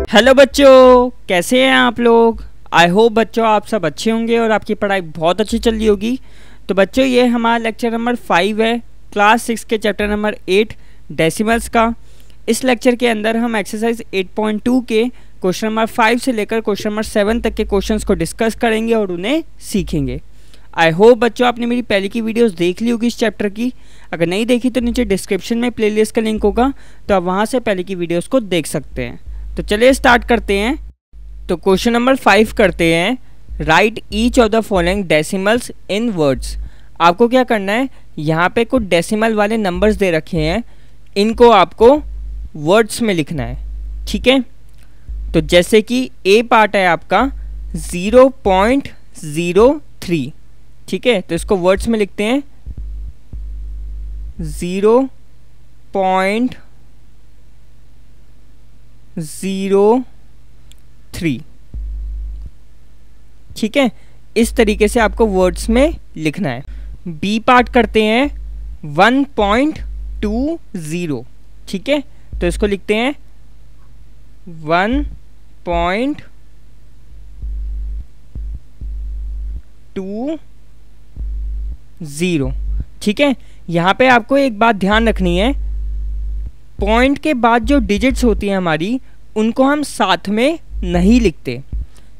Hello बच्चों, कैसे हैं आप लोग। आई होप बच्चों आप सब अच्छे होंगे और आपकी पढ़ाई बहुत अच्छी चल रही होगी। तो बच्चों ये हमारा लेक्चर नंबर 5 है, क्लास 6 के चैप्टर नंबर 8 डेसिमल्स का। इस लेक्चर के अंदर हम एक्सरसाइज 8.2 के क्वेश्चन नंबर 5 से लेकर क्वेश्चन नंबर 7 तक के क्वेश्चंस को डिस्कस करेंगे और उन्हें सीखेंगे। आई होप बच्चों आपने मेरी पहले की वीडियोस देख ली होगी इस चैप्टर की। अगर नहीं देखी तो नीचे डिस्क्रिप्शन में प्लेलिस्ट का लिंक होगा, तो आप वहाँ से पहले की वीडियोस को देख सकते हैं। तो चलिए स्टार्ट करते हैं। तो क्वेश्चन नंबर 5 करते हैं, right each of the following decimals in words. आपको क्या करना है, यहाँ पे कुछ डेसिमल वाले नंबर्स दे रखे हैं, इनको आपको वर्ड्स में लिखना है। ठीक है, तो जैसे कि ए पार्ट है आपका 0.03। ठीक है, तो इसको वर्ड्स में लिखते हैं 0.03। ठीक है, इस तरीके से आपको वर्ड्स में लिखना है। बी पार्ट करते हैं 1.20। ठीक है, तो इसको लिखते हैं 1.20। ठीक है, यहाँ पे आपको एक बात ध्यान रखनी है, पॉइंट के बाद जो डिजिट्स होती हैं हमारी, उनको हम साथ में नहीं लिखते।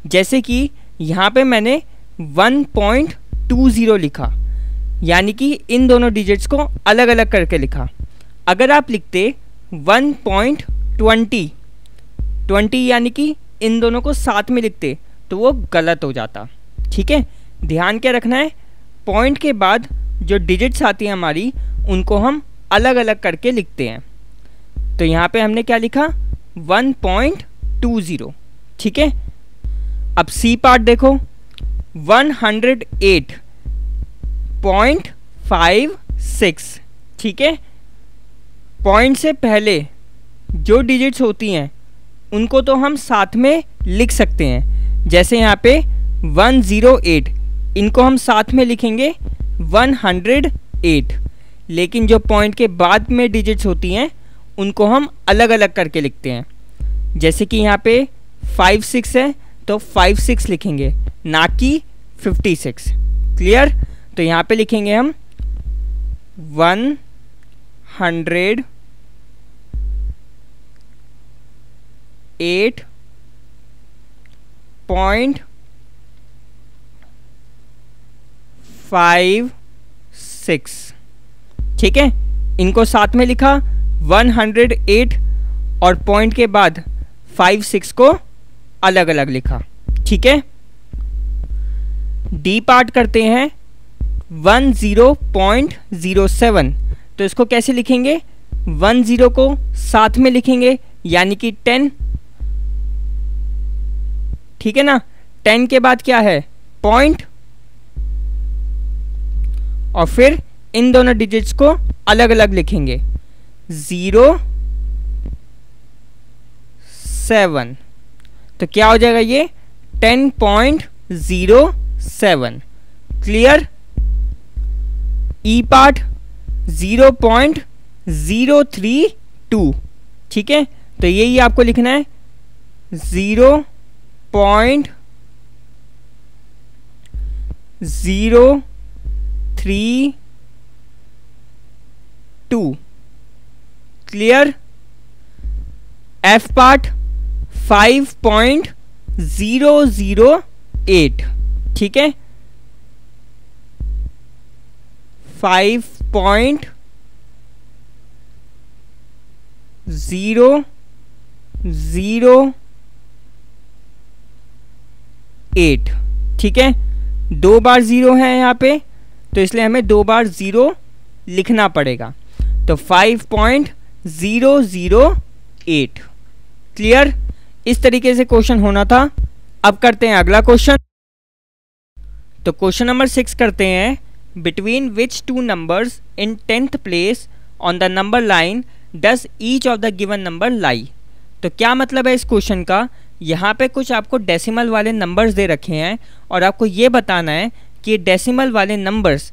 जैसे कि यहाँ पे मैंने 1.20 लिखा, यानी कि इन दोनों डिजिट्स को अलग अलग करके लिखा। अगर आप लिखते 1.20 यानी कि इन दोनों को साथ में लिखते, तो वो गलत हो जाता। ठीक है, ध्यान क्या रखना है, पॉइंट के बाद जो डिजिट्स आती हैं हमारी, उनको हम अलग अलग करके लिखते हैं। तो यहाँ पे हमने क्या लिखा 1.20। ठीक है, अब सी पार्ट देखो 108.56। ठीक है, पॉइंट से पहले जो डिजिट्स होती हैं उनको तो हम साथ में लिख सकते हैं। जैसे यहाँ पे 108, इनको हम साथ में लिखेंगे 108, लेकिन जो पॉइंट के बाद में डिजिट्स होती हैं उनको हम अलग अलग करके लिखते हैं। जैसे कि यहाँ पे 56 है तो 56 लिखेंगे, ना कि 56। क्लियर, तो यहाँ पे लिखेंगे हम 108.56। ठीक है, इनको साथ में लिखा 108 और पॉइंट के बाद 56 को अलग अलग लिखा। ठीक है, डी पार्ट करते हैं 10.07। तो इसको कैसे लिखेंगे, 10 को साथ में लिखेंगे, यानी कि 10। ठीक है ना, 10 के बाद क्या है, पॉइंट, और फिर इन दोनों डिजिट्स को अलग अलग लिखेंगे 0.7। तो क्या हो जाएगा ये 10.07। क्लियर, ई पार्ट 0.032। ठीक है, तो यही आपको लिखना है 0.032। Clear, F part 5.008। ठीक है, 5.008। ठीक है, 2 बार 0 है यहाँ पे, तो इसलिए हमें 2 बार 0 लिखना पड़ेगा। तो 5.008। क्लियर, इस तरीके से क्वेश्चन होना था। अब करते हैं अगला क्वेश्चन। तो क्वेश्चन नंबर 6 करते हैं, between which two numbers in 10th place on the number line does each of the given number lie. तो क्या मतलब है इस क्वेश्चन का, यहाँ पे कुछ आपको डेसिमल वाले नंबर्स दे रखे हैं और आपको ये बताना है कि डेसिमल वाले नंबर्स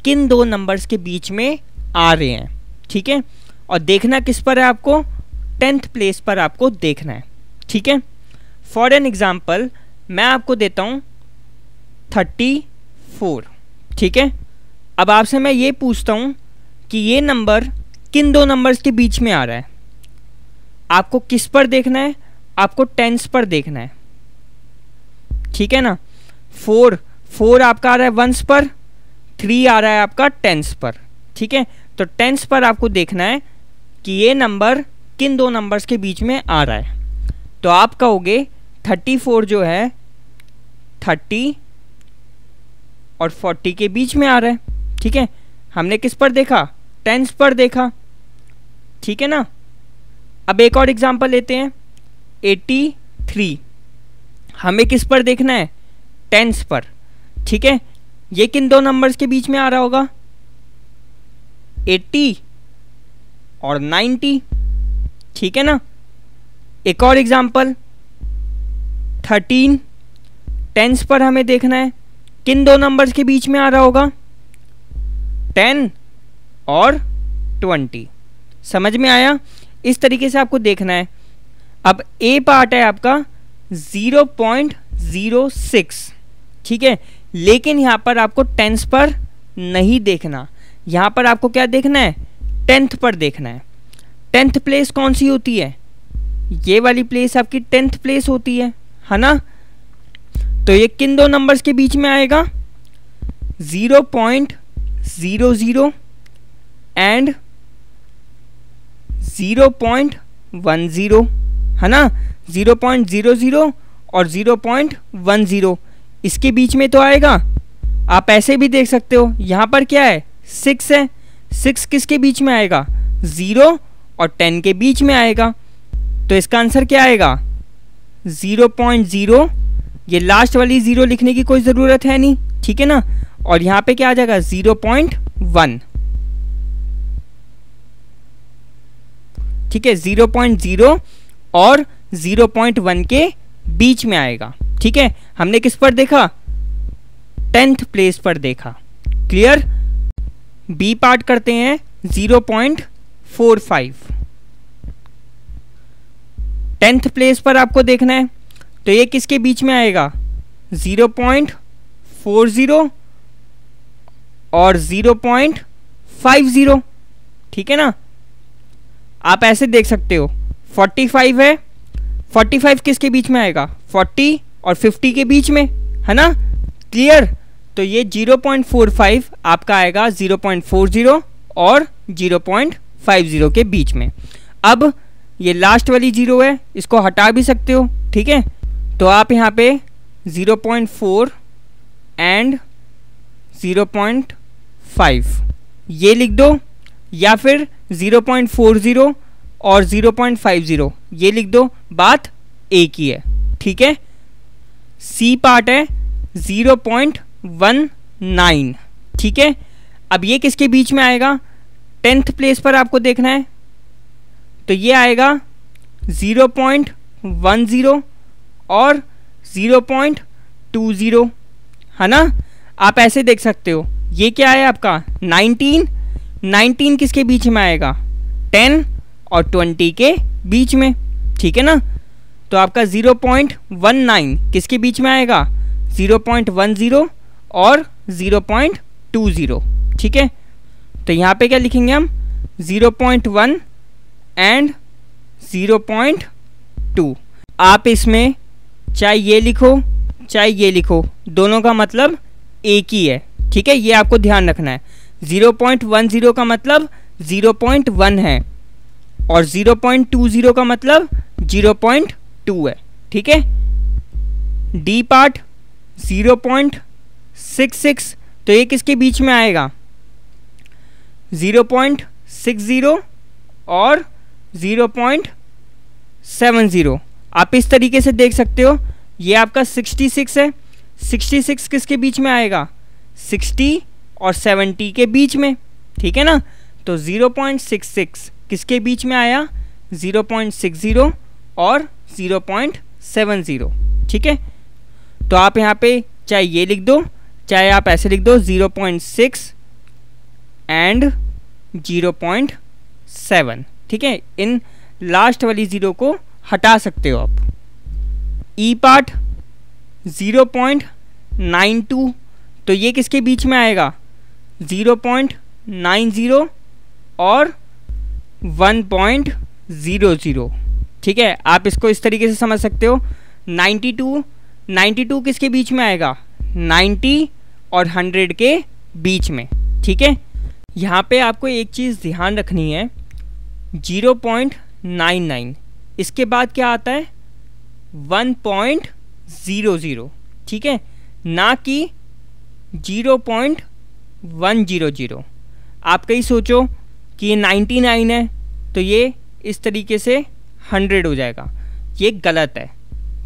किन दो नंबर्स के बीच में आ रहे हैं। ठीक है, और देखना किस पर है, आपको 10th प्लेस पर आपको देखना है। ठीक है। फॉर एन एग्जाम्पल मैं आपको देता हूँ 34, ठीक है। अब आपसे मैं ये पूछता हूँ कि ये नंबर किन दो नंबर्स के बीच में आ रहा है। आपको किस पर देखना है? आपको टेंस पर देखना है, ठीक है ना। 4 आपका आ रहा है वंस पर, 3 आ रहा है आपका टेंस पर, ठीक है। तो टेंस पर आपको देखना है कि ये नंबर किन दो नंबर्स के बीच में आ रहा है। तो आप कहोगे 34 जो है 30 और 40 के बीच में आ रहा है, ठीक है। हमने किस पर देखा? टेंस पर देखा, ठीक है ना। अब एक और एग्जांपल लेते हैं 83, हमें किस पर देखना है? टेंस पर, ठीक है। ये किन दो नंबर्स के बीच में आ रहा होगा? 80 और 90, ठीक है ना। एक और एग्जांपल 13, टेंस पर हमें देखना है किन दो नंबर्स के बीच में आ रहा होगा? 10 और 20। समझ में आया? इस तरीके से आपको देखना है। अब ए पार्ट है आपका 0.06, ठीक है। लेकिन यहां पर आपको टेंस पर नहीं देखना, यहां पर आपको क्या देखना है? टेंथ पर देखना है। टेंथ प्लेस कौन सी होती है? ये वाली प्लेस आपकी टेंथ प्लेस होती है ना। तो ये किन दो नंबर्स के बीच में आएगा? 0.00 एंड 0.10, है ना। 0.00 और 0.10 इसके बीच में तो आएगा। आप ऐसे भी देख सकते हो, यहां पर क्या है? 6 है। 6 किसके बीच में आएगा? 0 और 10 के बीच में आएगा। तो इसका आंसर क्या आएगा? 0.0। ये लास्ट वाली 0 लिखने की कोई ज़रूरत है नहीं, ठीक है ना। और यहाँ पे क्या आ जाएगा? 0.1, ठीक है। 0.0 और 0.1 के बीच में आएगा, ठीक है। हमने किस पर देखा? टेंथ प्लेस पर देखा। क्लियर? बी पार्ट करते हैं 0.45, टेंथ प्लेस पर आपको देखना है। तो ये किसके बीच में आएगा? 0.40 और 0.50, ठीक है ना। आप ऐसे देख सकते हो 45 है, 45 किसके बीच में आएगा? 40 और 50 के बीच में, है ना। क्लियर? तो ये 0.45 आपका आएगा 0.40 और 0.50 के बीच में। अब ये लास्ट वाली 0 है, इसको हटा भी सकते हो, ठीक है। तो आप यहाँ पे 0.4 एंड 0.5 ये लिख दो, या फिर 0.40 और 0.50 ये लिख दो। बात एक ही है, ठीक है। सी पार्ट है 0.19, ठीक है। अब ये किसके बीच में आएगा? टेंथ प्लेस पर आपको देखना है। तो ये आएगा 0.10 और 0.20, है ना। आप ऐसे देख सकते हो। ये क्या है आपका? 19 किसके बीच में आएगा? 10 और 20 के बीच में, ठीक है ना। तो आपका 0.19 किसके बीच में आएगा? 0.10 और 0.20, ठीक है। तो यहाँ पे क्या लिखेंगे हम? 0.1 एंड 0.2। आप इसमें चाहे ये लिखो चाहे ये लिखो, दोनों का मतलब एक ही है, ठीक है। ये आपको ध्यान रखना है। 0.10 का मतलब 0.1 है और 0.20 का मतलब 0.2 है, ठीक है। डी पार्ट 0.66, तो ये किसके बीच में आएगा? 0.60 और 0.70। आप इस तरीके से देख सकते हो। ये आपका 66 है। 66 किसके बीच में आएगा? 60 और 70 के बीच में, ठीक है ना। तो 0.66 किसके बीच में आया? 0.60 और 0.70, ठीक है। तो आप यहाँ पे चाहे ये लिख दो चाहे आप ऐसे लिख दो 0.6 एंड 0.7, ठीक है। इन लास्ट वाली 0 को हटा सकते हो आप, ई पार्ट 0.92, तो ये किसके बीच में आएगा? 0.90 और 1.00। ठीक है, आप इसको इस तरीके से समझ सकते हो। 92 किसके बीच में आएगा? 90 और 100 के बीच में। ठीक है, यहाँ पे आपको एक चीज़ ध्यान रखनी है, 0.99 इसके बाद क्या आता है? 1.00। ठीक है, ना कि 0.100। आप कहीं सोचो कि ये 99 है तो ये इस तरीके से 100 हो जाएगा, ये गलत है।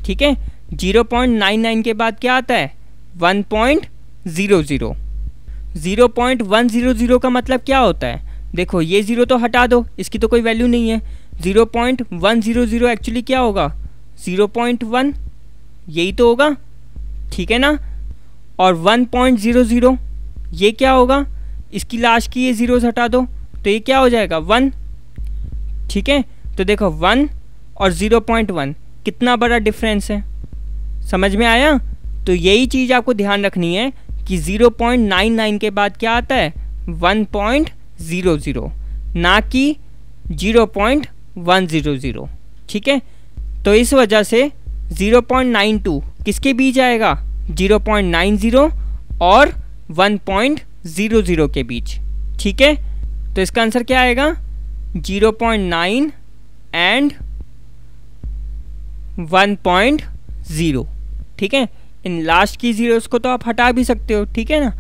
ठीक है, 0.99 के बाद क्या आता है? 1.00। 0.100 का मतलब क्या होता है? देखो ये 0 तो हटा दो, इसकी तो कोई वैल्यू नहीं है। 0.100 एक्चुअली क्या होगा? 0.1, यही तो होगा। ठीक है ना। और 1.00 ये क्या होगा? इसकी लास्ट की ये ज़ीरोज़ हटा दो तो ये क्या हो जाएगा? 1। ठीक है, तो देखो 1 और 0.1 कितना बड़ा डिफरेंस है, समझ में आया? तो यही चीज़ आपको ध्यान रखनी है कि 0.99 के बाद क्या आता है? 1.00, ना कि 0.100। ठीक है, तो इस वजह से 0.92 किसके बीच आएगा? 0.90 और 1.00 के बीच। ठीक है, तो इसका आंसर क्या आएगा? 0.9 एंड 1.0। ठीक है, इन लास्ट की जीरोस को तो आप हटा भी सकते हो। ठीक है ना।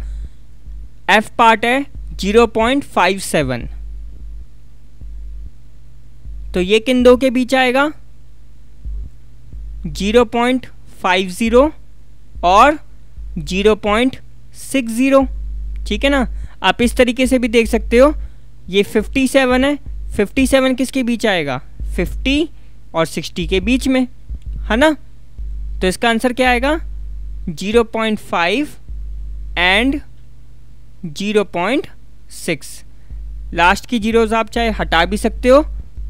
एफ पार्ट है 0.57, तो ये किन दो के बीच आएगा? 0.50 और 0.60। ठीक है ना। आप इस तरीके से भी देख सकते हो, ये 57 है, 57 किसके बीच आएगा? 50 और 60 के बीच में, है ना। तो इसका आंसर क्या आएगा? 0.5 एंड 0.6। लास्ट की जीरोज आप चाहे हटा भी सकते हो,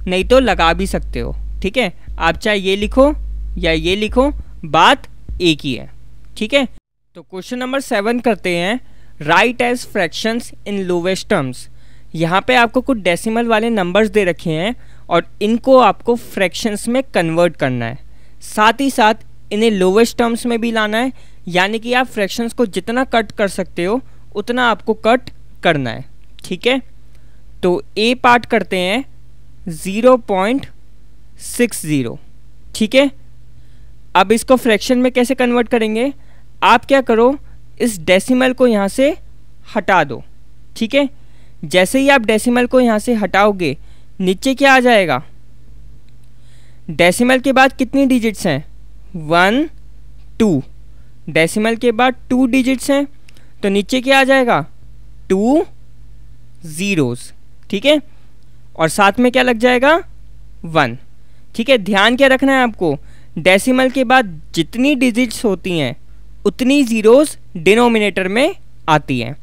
नहीं तो लगा भी सकते हो। ठीक है, आप चाहे ये लिखो या ये लिखो, बात एक ही है। ठीक है, तो क्वेश्चन नंबर 7 करते हैं। Right as fractions in lowest terms. यहाँ पे आपको कुछ डेसिमल वाले नंबर्स दे रखे हैं और इनको आपको फ्रैक्शंस में कन्वर्ट करना है, साथ ही साथ इन्हें लोवेस्ट टर्म्स में भी लाना है। यानी कि आप फ्रैक्शंस को जितना कट कर सकते हो उतना आपको कट करना है। ठीक है, तो ए पार्ट करते हैं 0.60। ठीक है, अब इसको फ्रैक्शन में कैसे कन्वर्ट करेंगे? आप क्या करो, इस डेसिमल को यहाँ से हटा दो। ठीक है, जैसे ही आप डेसिमल को यहाँ से हटाओगे, नीचे क्या आ जाएगा? डेसिमल के बाद कितनी डिजिट्स हैं? 1 2। डेसिमल के बाद 2 डिजिट्स हैं, तो नीचे क्या आ जाएगा? 2 ज़ीरोज़। ठीक है, और साथ में क्या लग जाएगा? 1। ठीक है, ध्यान क्या रखना है आपको? डेसिमल के बाद जितनी डिजिट्स होती हैं उतनी ज़ीरोज़ डिनोमिनेटर में आती हैं।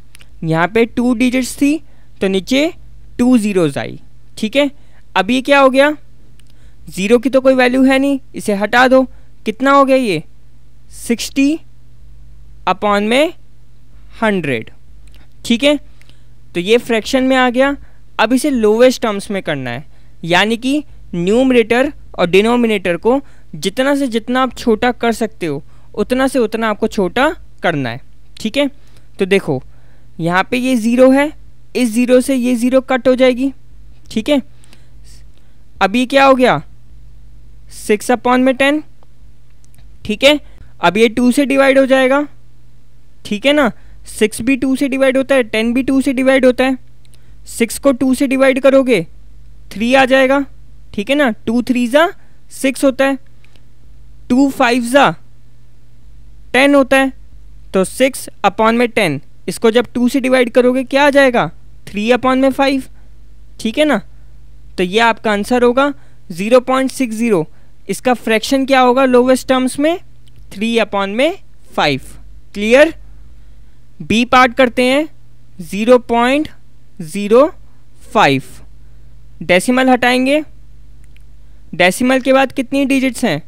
यहाँ पे 2 डिजिट्स थी तो नीचे 2 ज़ीरोज़ आई। ठीक है, अब ये क्या हो गया? ज़ीरो की तो कोई वैल्यू है नहीं, इसे हटा दो। कितना हो गया ये? 60 अपॉन में 100। ठीक है, तो ये फ्रैक्शन में आ गया। अब इसे लोवेस्ट टर्म्स में करना है, यानी कि न्यूमरेटर और डिनोमिनेटर को जितना से जितना आप छोटा कर सकते हो उतना से उतना आपको छोटा करना है। ठीक है, तो देखो यहाँ पे ये 0 है, इस 0 से ये 0 कट हो जाएगी। ठीक है, अब ये क्या हो गया? 6 अपॉन में 10। ठीक है, अब ये 2 से डिवाइड हो जाएगा। ठीक है ना, 6 भी 2 से डिवाइड होता है, 10 भी 2 से डिवाइड होता है। 6 को 2 से डिवाइड करोगे 3 आ जाएगा। ठीक है ना, 2 3 ज़ा 6 होता है, 2 5 ज़ा 10 होता है। तो 6 अपॉन में 10, इसको जब 2 से डिवाइड करोगे क्या आ जाएगा? 3 अपॉन में 5। ठीक है ना, तो ये आपका आंसर होगा 0.60। इसका फ्रैक्शन क्या होगा लोवेस्ट टर्म्स में? 3 अपॉन में 5। क्लियर। बी पार्ट करते हैं 0.05। डेसिमल हटाएंगे, डेसिमल के बाद कितनी डिजिट्स हैं?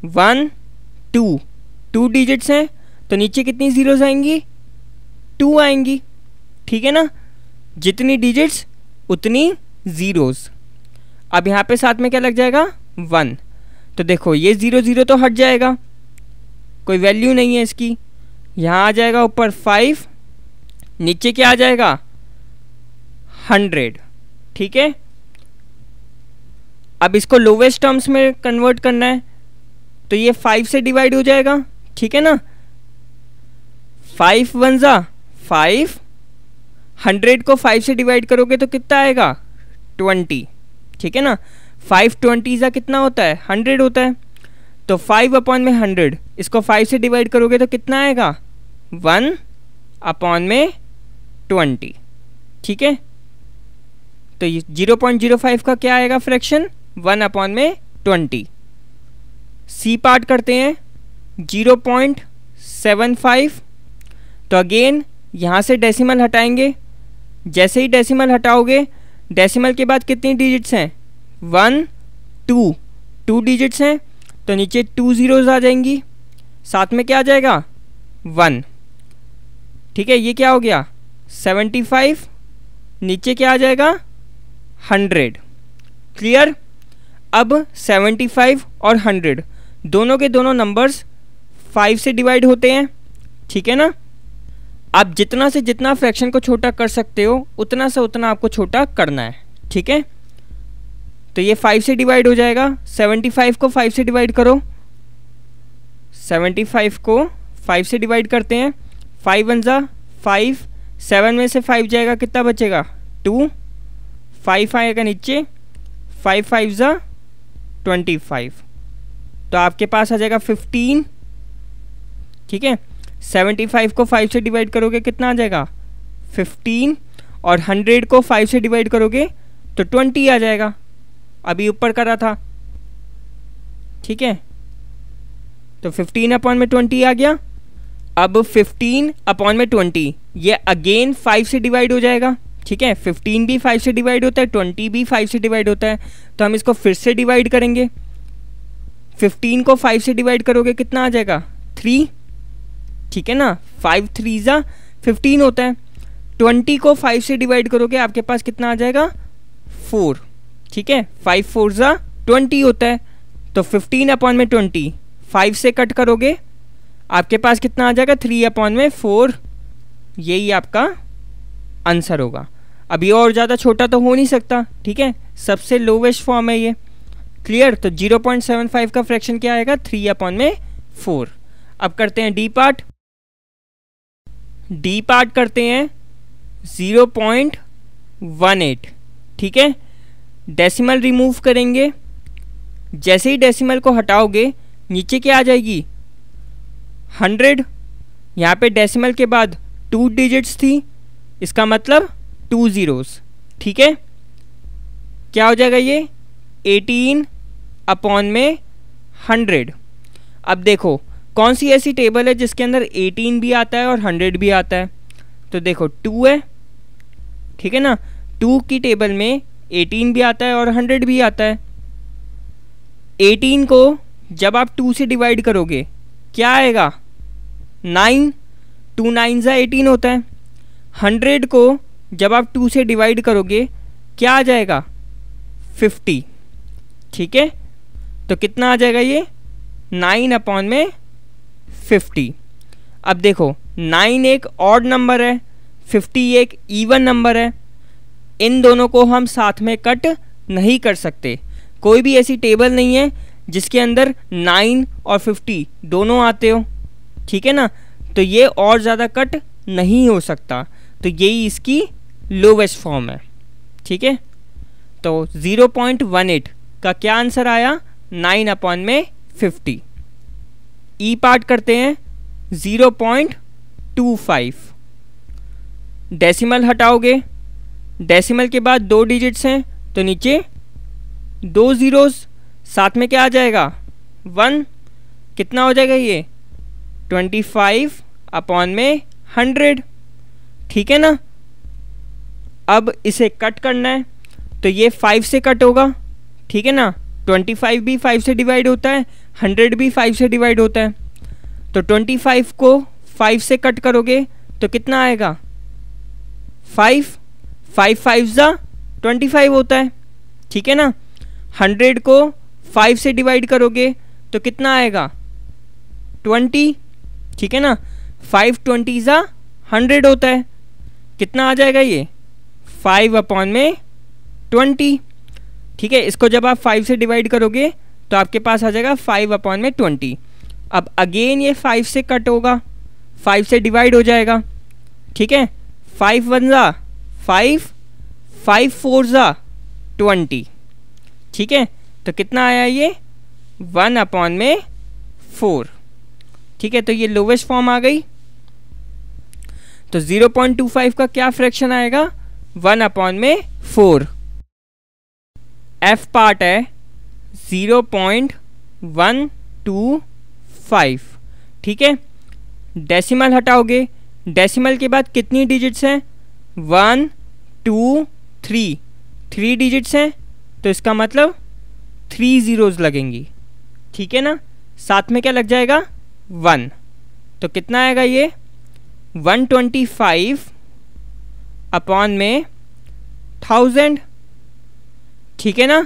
1 टू डिजिट्स हैं तो नीचे कितनी ज़ीरोज़ आएंगी, 2 आएंगी, ठीक है ना, जितनी डिजिट्स उतनी ज़ीरोज़। अब यहाँ पे साथ में क्या लग जाएगा, 1, तो देखो ये 0 0 तो हट जाएगा, कोई वैल्यू नहीं है इसकी, यहाँ आ जाएगा ऊपर 5, नीचे क्या आ जाएगा 100, ठीक है। अब इसको लोवेस्ट टर्म्स में कन्वर्ट करना है तो ये 5 से डिवाइड हो जाएगा, ठीक है ना, 5 1 जा 5, 100 को 5 से डिवाइड करोगे तो कितना आएगा 20, ठीक है ना, 5 20 जा कितना होता है 100 होता है, तो 5/100 इसको 5 से डिवाइड करोगे तो कितना आएगा 1/20, ठीक है। तो ये 0.05 का क्या आएगा फ्रैक्शन, 1/20। सी पार्ट करते हैं 0.75, तो अगेन यहाँ से डेसिमल हटाएंगे, जैसे ही डेसिमल हटाओगे डेसिमल के बाद कितनी डिजिट्स हैं 1 2 डिजिट्स हैं तो नीचे 2 ज़ीरोज़ आ जाएंगी, साथ में क्या आ जाएगा 1, ठीक है। ये क्या हो गया 75, नीचे क्या आ जाएगा 100, क्लियर। अब 75 और 100 दोनों के दोनों नंबर्स 5 से डिवाइड होते हैं, ठीक है ना। आप जितना से जितना फ्रैक्शन को छोटा कर सकते हो उतना से उतना आपको छोटा करना है, ठीक है। तो ये 5 से डिवाइड हो जाएगा, 75 को 5 से डिवाइड करो, 75 को 5 से डिवाइड करते हैं, 5 1 जा 5, 7 में से 5 जाएगा कितना बचेगा 2, 5 आएगा नीचे, 5 5 जा 25, तो आपके पास आ जाएगा 15, ठीक है। 75 को 5 से डिवाइड करोगे कितना आ जाएगा 15, और 100 को 5 से डिवाइड करोगे तो 20 आ जाएगा, अभी ऊपर करा था, ठीक है। तो 15/20 आ गया। अब 15/20 ये अगेन 5 से डिवाइड हो जाएगा, ठीक है। 15 भी 5 से डिवाइड होता है, 20 भी 5 से डिवाइड होता है, तो हम इसको फिर से डिवाइड करेंगे। 15 को 5 से डिवाइड करोगे कितना आ जाएगा 3, ठीक है ना, 5 3 जा 15 होता है। 20 को 5 से डिवाइड करोगे आपके पास कितना आ जाएगा 4, ठीक है, 5 4 जा 20 होता है। तो 15/20 5 से कट करोगे आपके पास कितना आ जाएगा 3/4, यही आपका आंसर होगा। अब ये और ज़्यादा छोटा तो हो नहीं सकता, ठीक है, सबसे लोवेस्ट फॉर्म है ये, क्लियर। तो 0.75 का फ्रैक्शन क्या आएगा 3/4। अब करते हैं डी पार्ट। डी पार्ट करते हैं 0.18, ठीक है। डेसिमल रिमूव करेंगे, जैसे ही डेसिमल को हटाओगे नीचे क्या आ जाएगी 100, यहाँ पे डेसिमल के बाद 2 डिजिट्स थी, इसका मतलब 2 ज़ीरोज़, ठीक है। क्या हो जाएगा ये 18/100। अब देखो कौन सी ऐसी टेबल है जिसके अंदर 18 भी आता है और 100 भी आता है, तो देखो 2 है, ठीक है ना, 2 की टेबल में 18 भी आता है और 100 भी आता है। 18 को जब आप 2 से डिवाइड करोगे क्या आएगा 9, 2 9 जा 18 होता है। 100 को जब आप 2 से डिवाइड करोगे क्या आ जाएगा 50, ठीक है। तो कितना आ जाएगा ये 9/50। अब देखो 9 एक ऑड नंबर है, 50 एक इवन नंबर है, इन दोनों को हम साथ में कट नहीं कर सकते। कोई भी ऐसी टेबल नहीं है जिसके अंदर 9 और 50 दोनों आते हो, ठीक है ना, तो ये और ज़्यादा कट नहीं हो सकता, तो यही इसकी लोवेस्ट फॉर्म है, ठीक है। तो 0.18 का क्या आंसर आया 9/50। ई पार्ट करते हैं 0.25। डेसिमल हटाओगे, डेसिमल के बाद 2 डिजिट्स हैं तो नीचे 2 ज़ीरोज़, साथ में क्या आ जाएगा 1, कितना हो जाएगा ये 25/100, ठीक है ना। अब इसे कट करना है तो ये 5 से कट होगा, ठीक है ना, 25 भी 5 से डिवाइड होता है, 100 भी 5 से डिवाइड होता है, तो 25 को 5 से कट करोगे तो कितना आएगा 5 5 5 जा 25 होता है, ठीक है ना। 100 को 5 से डिवाइड करोगे तो कितना आएगा 20, ठीक है ना। 5 20 जा 100 होता है, कितना आ जाएगा ये 5/20, ठीक है। इसको जब आप 5 से डिवाइड करोगे तो आपके पास आ जाएगा 5/20। अब अगेन ये 5 से कट होगा, 5 से डिवाइड हो जाएगा, ठीक है। 5 1 जा 5, 5 4 जा 20, ठीक है। तो कितना आया ये 1/4, ठीक है। तो ये लोवेस्ट फॉर्म आ गई। तो 0.25 का क्या फ्रैक्शन आएगा 1/4। एफ पार्ट है 0.125, ठीक है। डेसिमल हटाओगे, डेसिमल के बाद कितनी डिजिट्स हैं 1 2 3, 3 डिजिट्स हैं, तो इसका मतलब 3 ज़ीरोज़ लगेंगी, ठीक है ना। साथ में क्या लग जाएगा 1, तो कितना आएगा ये 125/1000, ठीक है ना।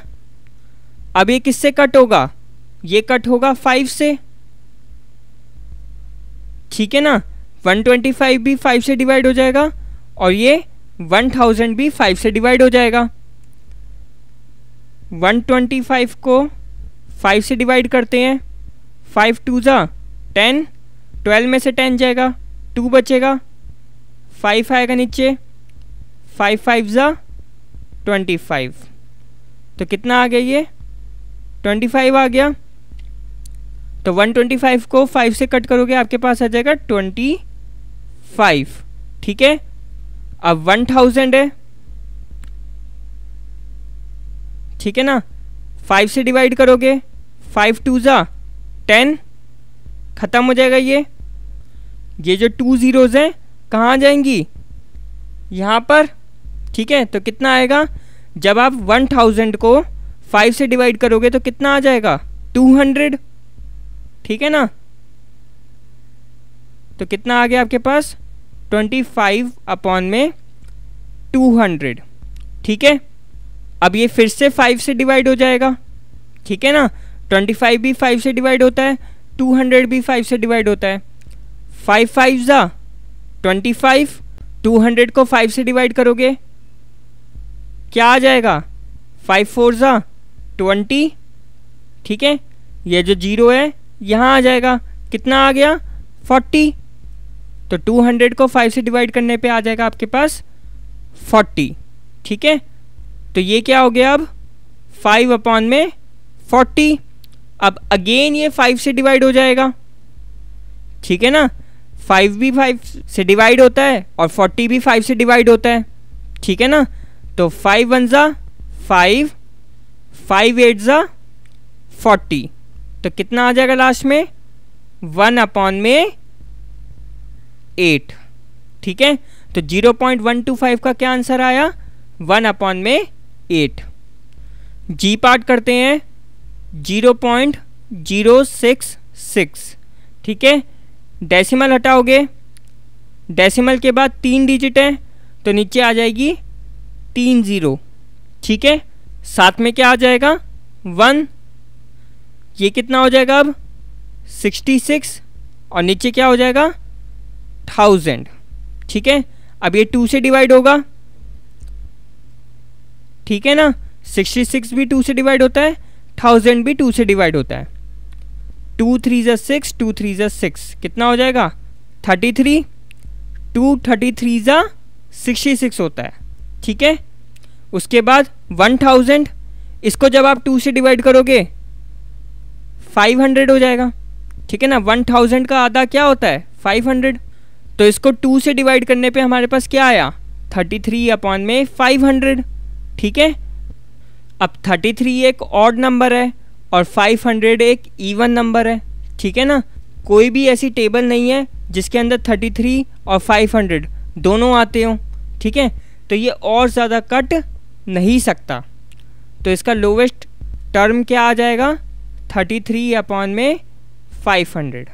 अब ये किससे कट होगा, ये कट होगा 5 से, ठीक है ना। 125 भी 5 से डिवाइड हो जाएगा और ये 1000 भी 5 से डिवाइड हो जाएगा। 125 को 5 से डिवाइड करते हैं, 5 2 जा 10, 12 में से 10 जाएगा, 2 बचेगा, 5 आएगा नीचे, 5 5 जा 25, तो कितना आ गया ये 25 आ गया। तो 125 को 5 से कट करोगे आपके पास आ जाएगा 25, ठीक है। अब 1000 है, ठीक है ना। 5 से डिवाइड करोगे, 5 2 जा 10, ख़त्म हो जाएगा ये जो 2 ज़ीरोज़ हैं कहाँ आ जाएंगी यहाँ पर, ठीक है। तो कितना आएगा जब आप 1000 को 5 से डिवाइड करोगे तो कितना आ जाएगा 200, ठीक है ना। तो कितना आ गया आपके पास 25/200, ठीक है। अब ये फिर से 5 से डिवाइड हो जाएगा, ठीक है ना। 25 भी 5 से डिवाइड होता है, 200 भी 5 से डिवाइड होता है। 5 5 जा 25, 200 को 5 से डिवाइड करोगे क्या आ जाएगा 5 4 जा 20, ठीक है। ये जो 0 है यहाँ आ जाएगा, कितना आ गया 40। तो 200 को 5 से डिवाइड करने पे आ जाएगा आपके पास 40, ठीक है। तो ये क्या हो गया अब 5/40। अब अगेन ये 5 से डिवाइड हो जाएगा, ठीक है ना। 5 भी 5 से डिवाइड होता है और 40 भी 5 से डिवाइड होता है, ठीक है ना। तो 5 1 जा 5, 5 8 जा 40, तो कितना आ जाएगा लास्ट में 1/8, ठीक है। तो 0.125 का क्या आंसर आया 1/8। जी पार्ट करते हैं 0.066, ठीक है। डेसिमल हटाओगे, डेसिमल के बाद 3 डिजिट है तो नीचे आ जाएगी 3 ज़ीरो, ठीक है। साथ में क्या आ जाएगा 1, ये कितना हो जाएगा अब 66 और नीचे क्या हो जाएगा 1000, ठीक है। अब ये 2 से डिवाइड होगा, ठीक है ना। 66 भी 2 से डिवाइड होता है, 1000 भी 2 से डिवाइड होता है। 2 3 जा 6, 2 3 जा 6, कितना हो जाएगा 33, 2 33 जा 66 होता है, ठीक है। उसके बाद 1000, इसको जब आप 2 से डिवाइड करोगे 500 हो जाएगा, ठीक है ना। 1000 का आधा क्या होता है 500, तो इसको 2 से डिवाइड करने पे हमारे पास क्या आया 33/500, ठीक है। अब 33 एक ऑड नंबर है और 500 एक इवन नंबर है, ठीक है ना। कोई भी ऐसी टेबल नहीं है जिसके अंदर 33 और 500 दोनों आते हों, ठीक है। तो ये और ज़्यादा कट नहीं सकता, तो इसका लोवेस्ट टर्म क्या आ जाएगा 33/500,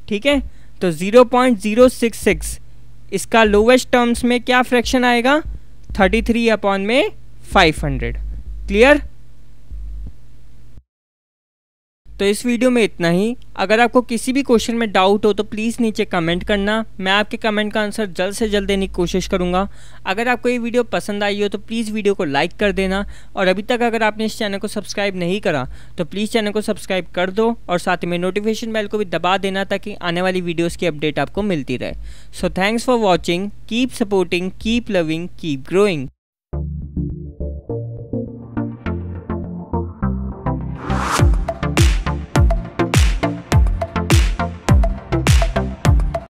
ठीक। ठीक है। तो 0.066 इसका लोवेस्ट टर्म्स में क्या फ्रैक्शन आएगा, 33 अपॉन में 500। क्लियर। तो इस वीडियो में इतना ही। अगर आपको किसी भी क्वेश्चन में डाउट हो तो प्लीज़ नीचे कमेंट करना, मैं आपके कमेंट का आंसर जल्द से जल्द देने की कोशिश करूंगा। अगर आपको ये वीडियो पसंद आई हो तो प्लीज़ वीडियो को लाइक कर देना, और अभी तक अगर आपने इस चैनल को सब्सक्राइब नहीं करा तो प्लीज़ चैनल को सब्सक्राइब कर दो, और साथ में नोटिफिकेशन बेल को भी दबा देना ताकि आने वाली वीडियोज़ की अपडेट आपको मिलती रहे। So thanks for watching, keep supporting, keep loving, keep growing.